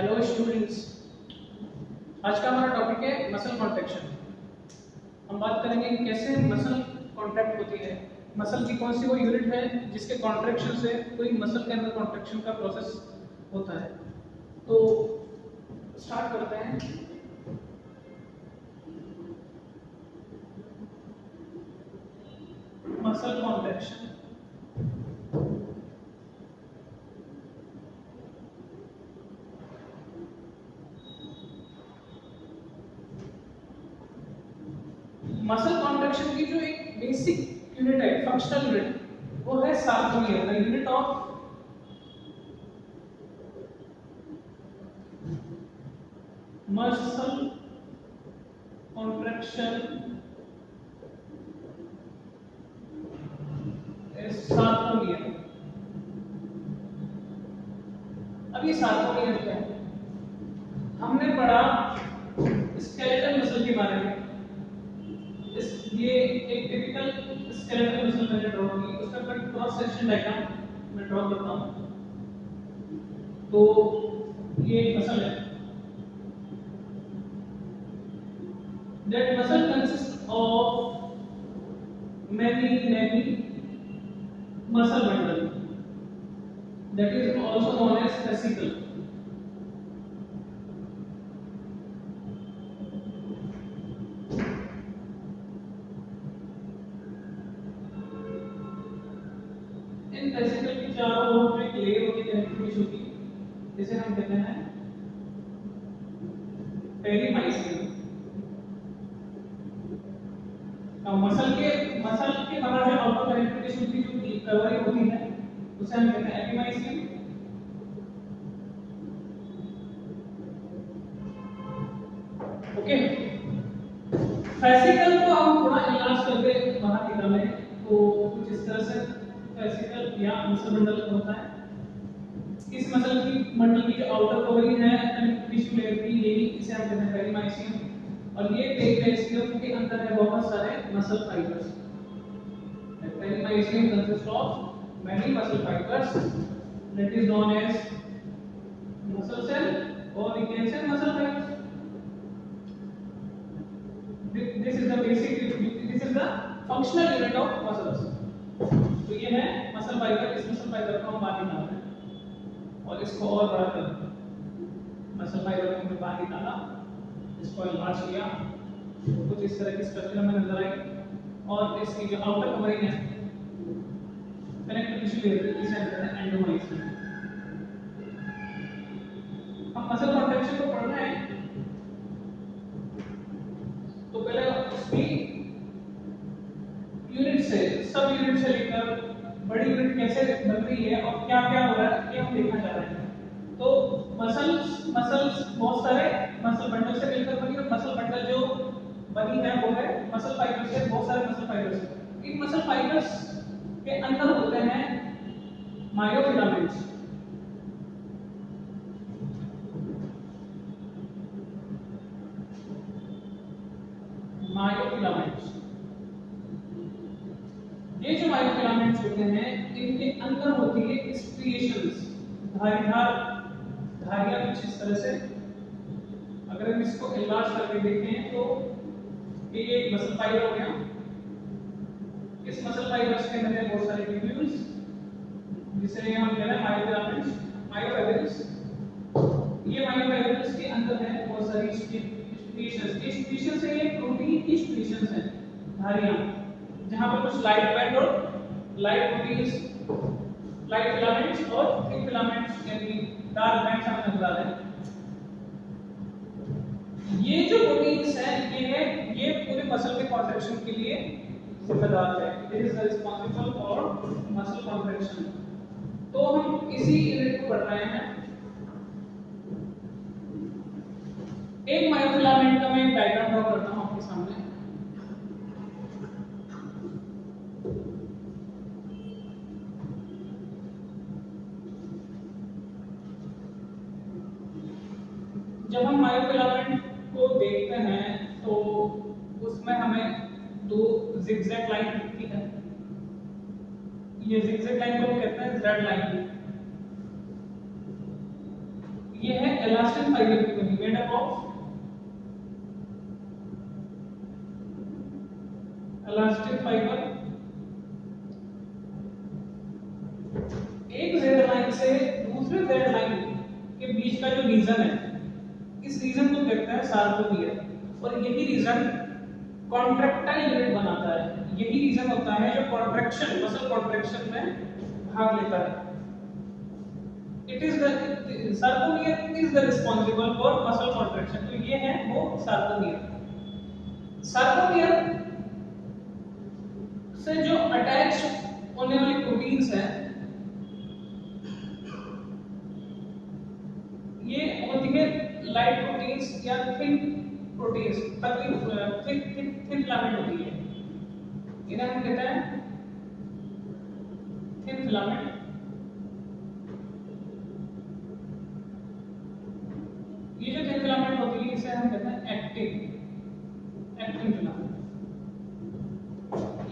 Hello students, आज का हमारा टॉपिक है मसल कॉन्ट्रैक्शन। हम बात करेंगे कि कैसे मसल कॉन्ट्रैक्ट होती है, मसल की कौन सी वो यूनिट है जिसके कॉन्ट्रैक्शन से कोई मसल के अंदर कॉन्ट्रैक्शन का प्रोसेस होता है। तो स्टार्ट करते हैं। Muscle contraction. मसल कॉन्ट्रैक्शन की जो एक बेसिक यूनिट है, फंक्शनल यूनिट, वो है sarcomere, the unit of muscle contraction is sarcomere. अब ये सार्कोमियर क्या है? हमने पढ़ा स्केलेटल मसल के बारे में। ये एक टिपिकल स्केलेटल मसल मैंने ड्रॉ की, उसका क्रॉस सेक्शन डायग्राम मैं ड्रॉ करता हूं। तो ये एक मसल है। That muscle consist of many muscle bundle, that is also known as fascicle. In fascicle की चारों ओर में एक लेयर होती है कनेक्टिव टिश्यू की, जिसे हम कहते हैं पेरीमाइसियम। मसल के बाहर जो आउटर कनेक्टिव टिश्यू की जो कवरिंग होती है उसे हम कहते हैं एपिमाइसियम। ओके, फेसिकल को हम थोड़ा इलाज करके बाहर निकालें तो कुछ इस तरह से फेसिकल या मसल बंडल होता है। इस मसल की बंडल की जो आउटर कवरिंग है कनेक्टिव टिश्यू लेयर की, यही इसे हम कहते हैं पेरीमाइसियम। और ये पेरीमाइसियम के अंदर है बहुत सारे muscle fibres. Perimysium consist of many muscle fibres, that is known as muscle cell और we can say muscle fibres. This is the functional unit of muscles. तो ये है मसल फाइबर। इस मसल फाइबर को हम बाहर निकालते हैं और इसको और बड़ा करते हैं। मसल फाइबर को हमने बाहर निकाला, इसको एनलार्ज किया तो कुछ इस तरह की स्ट्रक्चर हमें नजर आई। और इसकी जो आउटर कवरिंग है कनेक्टिव टिश्यू लेयर, इसे हम कहते हैं एंडोमाइसियम। हम मसल कॉन्ट्रैक्शन को पढ़ रहे हैं तो पहले उसकी यूनिट से, सब यूनिट से लेकर बड़ी यूनिट कैसे बन रही है और क्या क्या हो रहा है ये हम देखना चाह रहे हैं। तो मसल्स बहुत सारे मसल बंडल से मिलकर बनी, और मसल बंडल जो बनी है वो है मसल फाइबर से, बहुत सारे मसल फाइबर्स। इन मसल फाइबर्स के अंदर होते हैं मायोफिलामेंट्स। मायोफिलामेंट्स, ये जो मायोफिलामेंट्स होते हैं इनके अंदर होती है स्ट्रिएशंस, धारियां कुछ इस तरह से। अगर हम इसको एनलार्ज करके देखें तो ये एक मसल फाइबर हो गया। इस मसल फाइबर्स के अंदर है बहुत सारे ट्यूब्यूल्स, जिसे हम कहते हैं मायोफाइब्रिल्स। ये मायोफाइब्रिल्स के अंदर है बहुत सारी स्ट्रिएशंस है। ये प्रोटीन की स्ट्रिएशंस हैं, धारियां, जहां पर कुछ लाइट बैंड और लाइट प्रोटीन्स, लाइट फिलामेंट्स और थिक फिलामेंट्स यानी डार्क बैंड्स हमें नजर आ रहे हैं। ये जो प्रोटीन्स हैं ये पूरे मसल के कॉन्ट्रैक्शन के लिए जिम्मेदार है। It is responsible for muscle contraction. तो हम इसी यूनिट को पढ़ रहे हैं। एक मायोफिलामेंट का मैं एक डायग्राम ड्रॉ करता हूं आपके सामने। जब हम मायोफिलामेंट को देखते हैं तो उसमें हमें दो जिगजैग लाइन दिखती है। ये जिगजैग लाइन को कहते हैं जेड लाइन। ये है इलास्टिन फाइबर की बनी, made up of elastic fibre. एक जेड लाइन से दूसरे जेड लाइन के बीच का जो रीजन है, इस रीजन को कहते हैं सार्कोमियर, और यही रीजन कॉन्ट्रैक्टाइल यूनिट बनाता है। यही रीजन होता है जो कॉन्ट्रैक्शन, मसल कॉन्ट्रैक्शन में भाग लेता है। It is the sarcomere is the responsible for muscle contraction. तो ये है वो सार्कोमियर। सार्कोमियर से जो अटैच होने वाली प्रोटीन्स हैं, ये होती है लाइट प्रोटीन्स या थिन प्रोटीन्स, पतली थिन फिलामेंट होती है। इन्हें हम कहते हैं थिन फिलामेंट। ये जो थिन फिलामेंट होती है इसे हम कहते हैं एक्टिन फिलामेंट।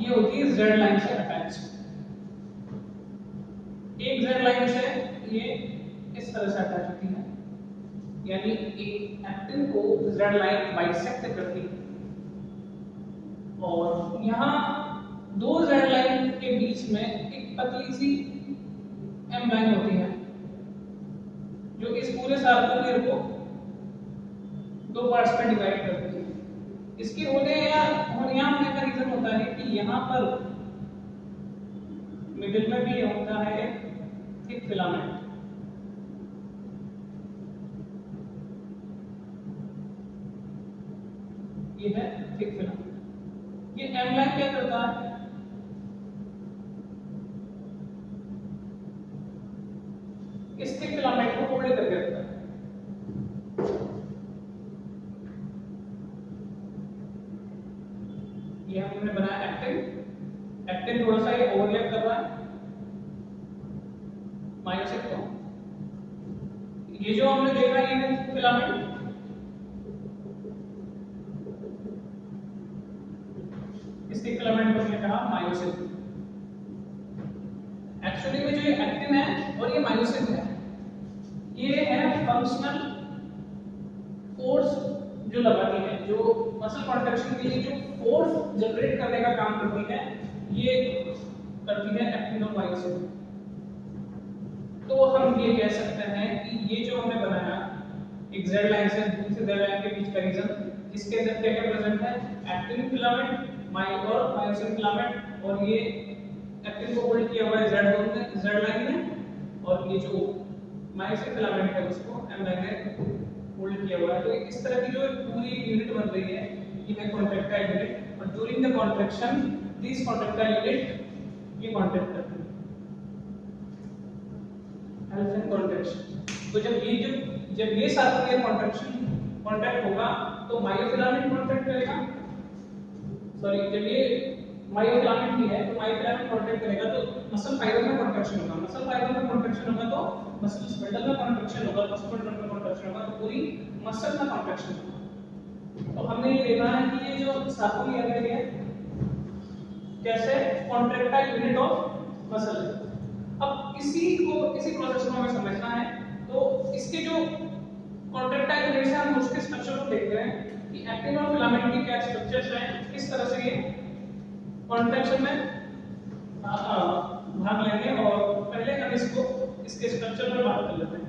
ये होती है जेड लाइन से अटैच। एक जेड लाइन से ये इस तरह से अटैच होती है, यानी एक एक्टिन को जेड लाइन बाइसेक्ट करती है, और यहाँ दो जेड लाइन के बीच में एक पतली सी एम लाइन होती है जो इस पूरे सार्कोमियर को दो पार्ट्स में डिवाइड करती है। इसके होने का रीजन होता है कि यहाँ पर मिडिल में भी होता है एक थिक फिलामेंट। ये है थिक फिलामेंट। ये एम लाइन क्या करता है, इस थिक फिलामेंट को होल्ड करके रखता है। ये हमने बनाया एक्टिन। एक्टिन थोड़ा सा ये ओवरलैप कर रहा है मायोसिन को। ये जो हमने देखा ये फिलामेंट, इसके फिलामेंट को हमने कहा मायोसिन। एक्चुअली में जो ये एक्टिन है और ये मायोसिन है, ये है फंक्शनल फोर्स जो लगाती है, जो मसल कॉन्ट्रैक्शन के लिए जो फोर्स जनरेट करने का काम करती है, ये करती है एक्टिन और मायोसिन। तो हम ये कह सकते हैं कि ये जो हमने बनाया एक जेड लाइन से दूसरी जेड लाइन के बीच का रीजन, इसके अंदर क्या क्या प्रेजेंट है, एक्टिन फिलामेंट, और मायोसिन फिलामेंट, और ये एक्टिन को होल्ड किया हुआ है जेड लाइन में, और ये जो मायोसिन फिलामेंट है उसको एम लाइन में होल्ड किया हुआ है। तो इस तरह की जो पूरी यूनिट बन रही है ये है कॉन्ट्रैक्टाइल यूनिट, और during the contraction this contractile unit ये कॉन्ट्रैक्ट करती है, हेल्प इन कॉन्ट्रैक्शन। तो जब ये सार्कोमियर कॉन्ट्रैक्ट होगा तो मायोफिलामेंट कॉन्ट्रैक्ट करेगा, सॉरी जब ये मायोफिलामेंट ही है तो मायोफिलामेंट कॉन्ट्रैक्ट करेगा तो मसल फाइबर में कॉन्ट्रैक्शन होगा, मसल फाइबर में कॉन्ट्रैक्शन होगा तो मसल स्पिंडल में कॉन्ट्रैक्शन होगा, मसल स्पिंडल में कॉन्ट्रैक्शन होगा तो पूरी मसल में कॉन्ट्रैक्शन होगा। तो हमने ये देखा है कि ये जो सार्कोमियर है कैसे कॉन्ट्रैक्टाइल यूनिट ऑफ मसल है। अब इसी प्रोसेस को हमें समझना है। तो इसके जो कॉन्ट्रैक्टाइल यूनिट है हम उसके स्ट्रक्चर को देख रहे हैं कि एक्टिन और फिलामेंट के क्या स्ट्रक्चर्स हैं, किस तरह से ये कॉन्ट्रैक्शन में भाग लेंगे, और पहले हम इसके स्ट्रक्चर पर बात कर लेते हैं।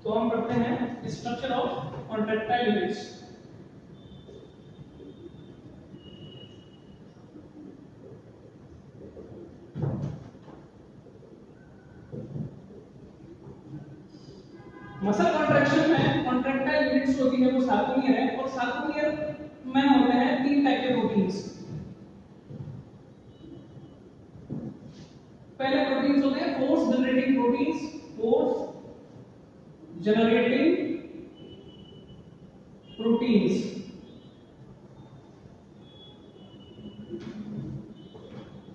तो हम पढ़ते हैं structure of contractile units. Muscle contraction में कॉन्ट्रैक्टाइल यूनिट्स होती है वो सार्कोमियर है, और सार्कोमियर में होते हैं तीन टाइप के प्रोटीन्स। पहले प्रोटीन्स होते हैं force generating proteins, force generating proteins.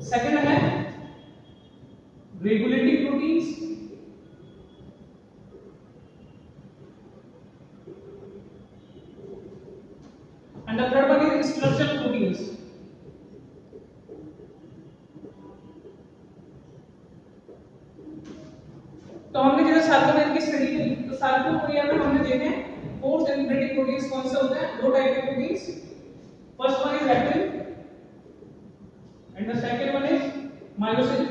Second है regulating proteins, and the third one is structural सार्कोपोरिया में हमने देखे फोर सिंथेटिक प्रोटीन्स कौन से होते हैं, दो टाइप के proteins, first one is actin and the second one is myosin.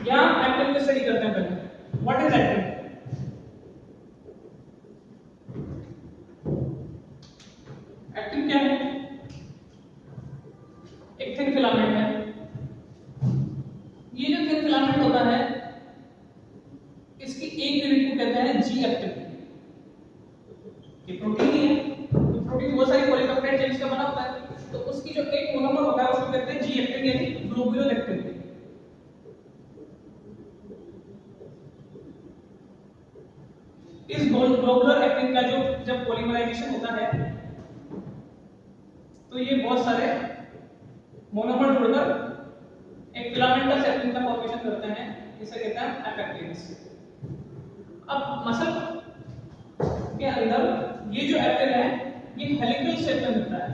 या एक्टिन की स्टडी करते हैं पहले। What is actin? एक्टिन क्या है? एक थिन फिलामेंट है। ये जो थिन फिलामेंट होता है इसकी एक यूनिट को कहते हैं जी एक्टिन। ये प्रोटीन ही है, तो प्रोटीन बहुत सारी पॉलीपेप्टाइड चेन्स का बना होता है, तो उसकी जो एक मोनोमर होता है उसको कहते हैं जी एक्टिन यानी ग्लोब्युलोलेक्टिन। इस ग्लोबुलर एक्टिन का जो जब पॉलीमराइजेशन होता है तो ये बहुत सारे मोनोमर जुड़कर एक फिलामेंटस एक्टिन का फॉर्मेशन करते हैं, इसे कहते हैं एपेक्टिन्स। अब मसल के अंदर ये जो एक्टिन है ये हेलिकल शेप में मिलता है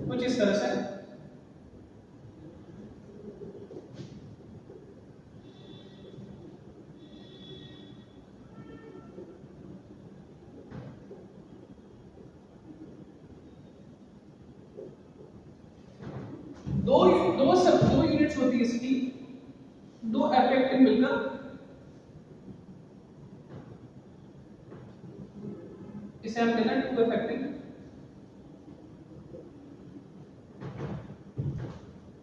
कुछ इस तरह से। दो यूनिट्स होती है इसकी, दो एपेक्टिन मिलकर इसे हम कहते हैं टू एपेक्टिन।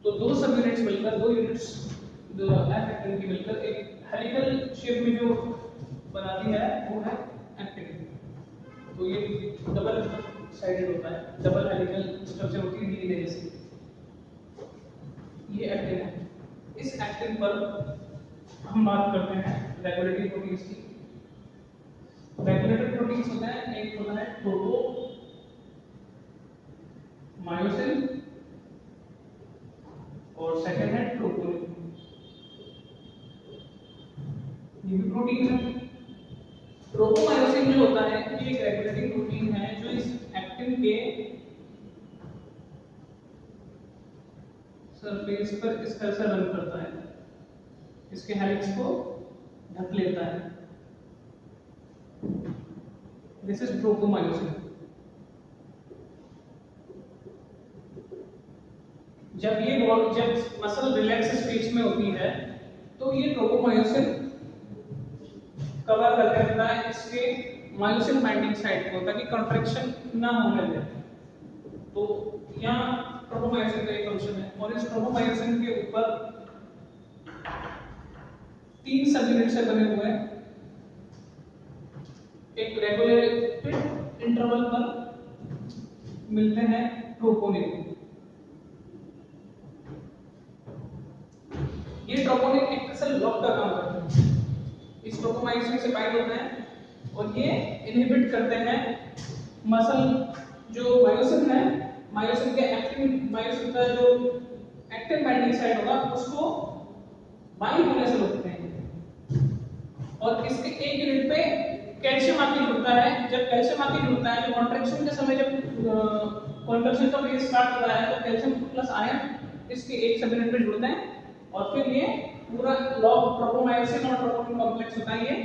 तो दो सब यूनिट्स मिलकर, दो यूनिट्स दो एपेक्टिन की मिलकर एक हेलिकल शेप में जो बनाती है वो है एक्टिन। तो ये डबल साइडेड होता है, डबल हेलिकल स्ट्रक्चर होती है डीएनए जैसी। ये एक्टिन है। इस एक्टिन पर हम बात करते हैं रेगुलेटरी प्रोटीन्स की। रेगुलेटरी प्रोटीन्स होते हैं, एक होता है ट्रोपो मायोसिन और सेकंड है ट्रोपोनिन। ये भी प्रोटीन है। ट्रोपोमायोसिन जो होता है ये एक रेगुलेटरी प्रोटीन है जो इस एक्टिन के सरफेस पर इस तरह से रन करता है, इसके हेलिक्स को ढक लेता है। This is tropomyosin. जब मसल रिलैक्स स्टेज में होती है तो ये ट्रोपोमायोसिन कवर करके रखता है इसके मायोसिन बाइंडिंग साइट को ताकि कंट्रैक्शन ना होने दे। तो यहाँ ट्रोपोमायोसिन का एक फंक्शन है और इस ट्रोपोमायोसिन के ऊपर तीन सब यूनिट से बने हुए हैं। एक रेगुलेटेड इंटरवल पर मिलते हैं ट्रोपोनिन। ये ट्रोपोनिन एक सेल लॉक का काम करते हैं, इस ट्रोपोमायोसिन से बाइंड होते हैं और ये इनहिबिट करते हैं मसल जो मायोसिन है, मायोसिन के एक्टिन, मायोसिन का जो एक्टिन बाइंडिंग साइट होगा उसको बाइंड होने से रोकते हैं। और इसके एक यूनिट पे कैल्शियम आके जुड़ता है। जब कैल्शियम आके जुड़ता है, जो कॉन्ट्रैक्शन के समय जब कॉन्ट्रैक्शन का फेज स्टार्ट होता है तो कैल्शियम प्लस आयन इसके एक सब यूनिट पे जुड़ते हैं और फिर ये पूरा लॉक ट्रोपोमायोसिन और ट्रोपोनिन कॉम्प्लेक्स होता है ये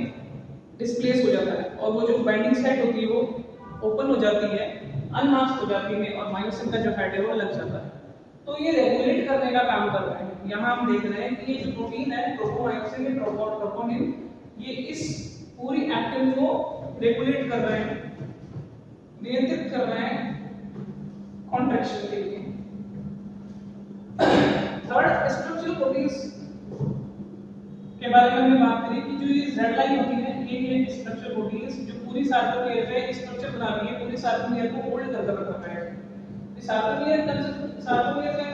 डिस्प्लेस हो जाता है और वो जो बाइंडिंग साइट होती है वो ओपन हो जाती है, अनमास्क हो जाती है और मायोसिन का जो हेड है वो लग जाता है। तो ये रेगुलेट करने का काम कर रहे हैं। यहाँ हम देख रहे हैं कि ये जो प्रोटीन है ट्रोपोमायोसिन या ट्रोपोनिन, ये इस पूरी एक्टिन को रेगुलेट कर रहे हैं, नियंत्रित कर रहे हैं कॉन्ट्रैक्शन के लिए। थर्ड स्ट्रक्चरल प्रोटीन्स के बारे में हमने बात करी कि जो ये जेड लाइन होती है ये स्ट्रक्चरल प्रोटीन्स जो पूरी सार्कोमेयर पे स्ट्रक्चर बना रही है, पूरी सार्कोमेयर को होल्ड करके रखा है। इस सार्कोमेयर का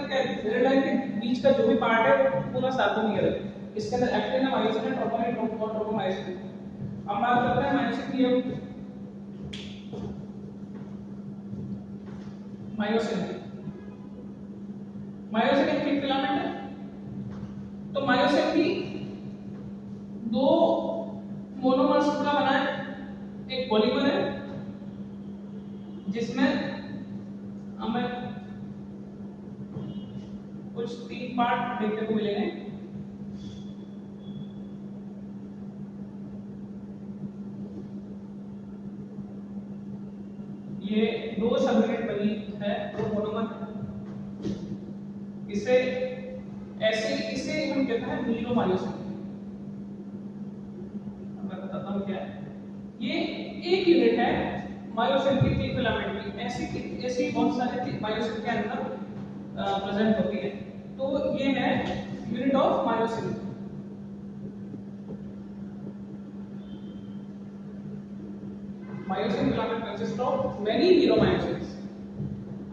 क्या है, जेड लाइन के बीच का जो भी पार्ट है वो पूरा सार्कोमेयर है। इसके अंदर एक्टिन है, मायोसिन है, ट्रोपोनिन और ट्रोपोमायोसिन। अब बात करते हैं मायोसिन की। मायोसिन एक थिक फिलामेंट है। तो मायोसिन भी दो मोनोमर्स का बना है, एक पॉलीमर है जिसमें हमें कुछ तीन पार्ट देखने को मिलेंगे। ये दो सब यूनिट बनी है, दो मोनोमर है। इसे हम कहते हैं मीरो मायोसिन। मैं बताता हूँ क्या है। ये एक यूनिट है मायोसिन की थीक फिलामेंट की। ऐसी बहुत सारे मायोसिन के अंदर प्रेजेंट होती है। तो ये है unit of myosin. Myosin filament consist of many meromyosins.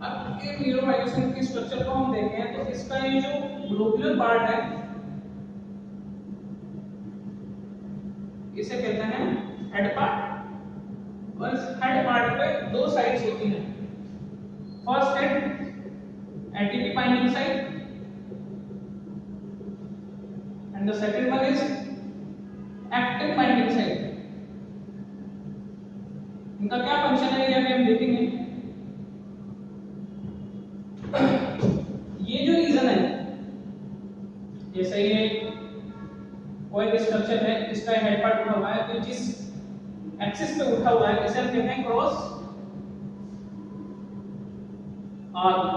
अब ये मीरोमायोसिन की स्ट्रक्चर को हम देखें तो इसका ये जो ग्लोबुलर पार्ट है इसे कहते हैं हेड पार्ट। और इस हेड पार्ट पे दो साइड्स होती हैं। First head ATP binding side and the second one is active binding side. इनका क्या फंक्शन है ये अभी हम देखेंगे। ये जो रीजन है, जैसे ये कोई भी स्ट्रक्चर है, इसका हेड पार्ट उठा हुआ है, तो जिस एक्सिस पे उठा हुआ है इसे हम कहते हैं क्रॉस आर्म।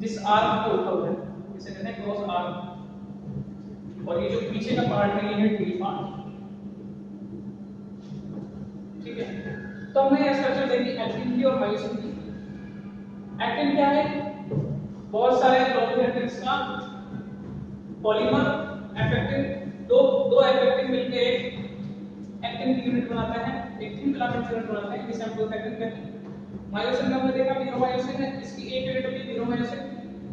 जिस आर्म पे उठा हुआ है इसे कहते हैं क्रॉस आर्म। और ये जो पीछे का पार्ट है ये है टेल पार्ट। ठीक है, तो हमने ये स्ट्रक्चर देखी एक्टिन की और मायोसिन की। एक्टिन क्या है? बहुत सारे प्रोटीन्स का पॉलीमर एफेक्टिन, दो एफेक्टिन मिलके एक एक्टिन की यूनिट बनाते हैं, एक थीन फिलामेंट यूनिट बनाते हैं, जिसे हम दो एक्टिन कहते हैं। मायोसिन का हमने देखा मीरोमायोसिन है, इसकी एक यूनिट होती है मीरोमायोसिन।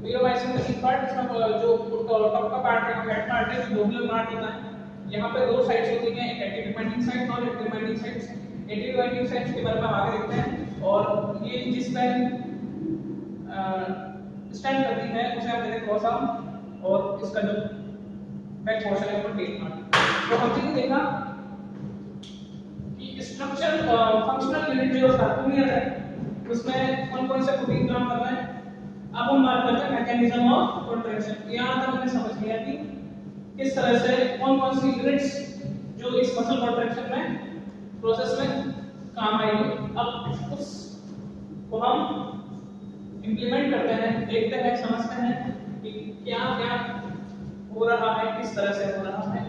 मीरोमायोसिन का एक पार्ट, इसका जो टॉप का पार्ट है, हेड पार्ट है, जो ग्लोबुलर पार्ट होता है। यहाँ पे दो साइड्स होती हैं, एक एटीपी बाइंडिंग साइड और active binding sides. ATP binding sides के बारे में हम आगे देखते हैं। और ये जिस पे स्टैंड करती है उसे हम कहते हैं क्रॉस आर्म, और इसका जो बैक पोर्शन है वो टेल पार्ट। तो हमने ये देखा कि स्ट्रक्चर फंक्शनल यूनिट जो कार्बोनियर है उसमें कौन-कौन से प्रोटीन काम कर रहे हैं। अब हम बात करते हैं मैकेनिज्म ऑफ कॉन्ट्रैक्शन। यहां तक हमने समझ लिया कि किस तरह से कौन-कौन सी यूनिट्स जो इस मसल कॉन्ट्रैक्शन में प्रोसेस में काम आएगी। अब उस को हम इंप्लीमेंट करते हैं, देखते हैं, समझते हैं कि क्या क्या हो रहा है, किस तरह से हो रहा है।